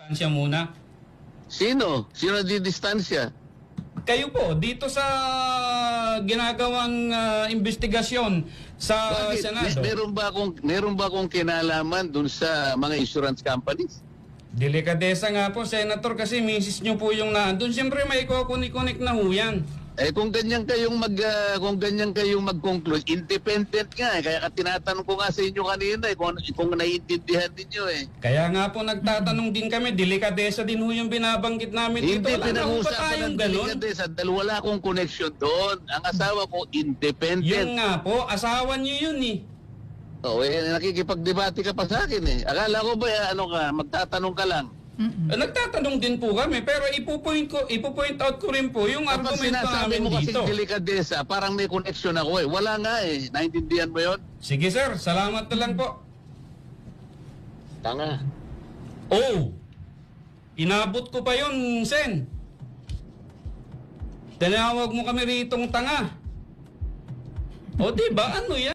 Tansya muna. Sino? Sino didistansya? Kayo po, dito sa ginagawang investigasyon sa Bakit? Senado. Meron ba akong kinalaman dun sa mga insurance companies? Delikadesa nga po, Senator, kasi misis nyo po yung nandun. Siyempre may kukunik-kunik na ho yan. Kung ganyan kayong mag-conclude, independent nga eh. Kaya tinatanong ko nga sa inyo kanina kung naiintindihan niyo eh. Kaya nga po nagtatanong din kami, delikadesa din ho yung binabanggit namin dito. Hindi Wala na ho ba pinag-uusapan tayong ng ganun? delikadesa dahil wala akong connection doon. Ang asawa ko independent. Yun nga po, asawa nyo yun eh. Nakikipagdebate ka pa sa akin eh. Akala ko ba magtatanong ka lang? Nagtatanong din po kami, pero ipo-point out ko rin po yung Kapag argumento sinasabi namin mo kasi dito. delikadesa, parang may connection ako eh. Wala nga eh. Naintindihan mo yun? Sige sir, salamat na lang po. Tanga. Oh, inabot ko pa yun, Sen. Tinawag mo kami ritong tanga. O diba, ano yan?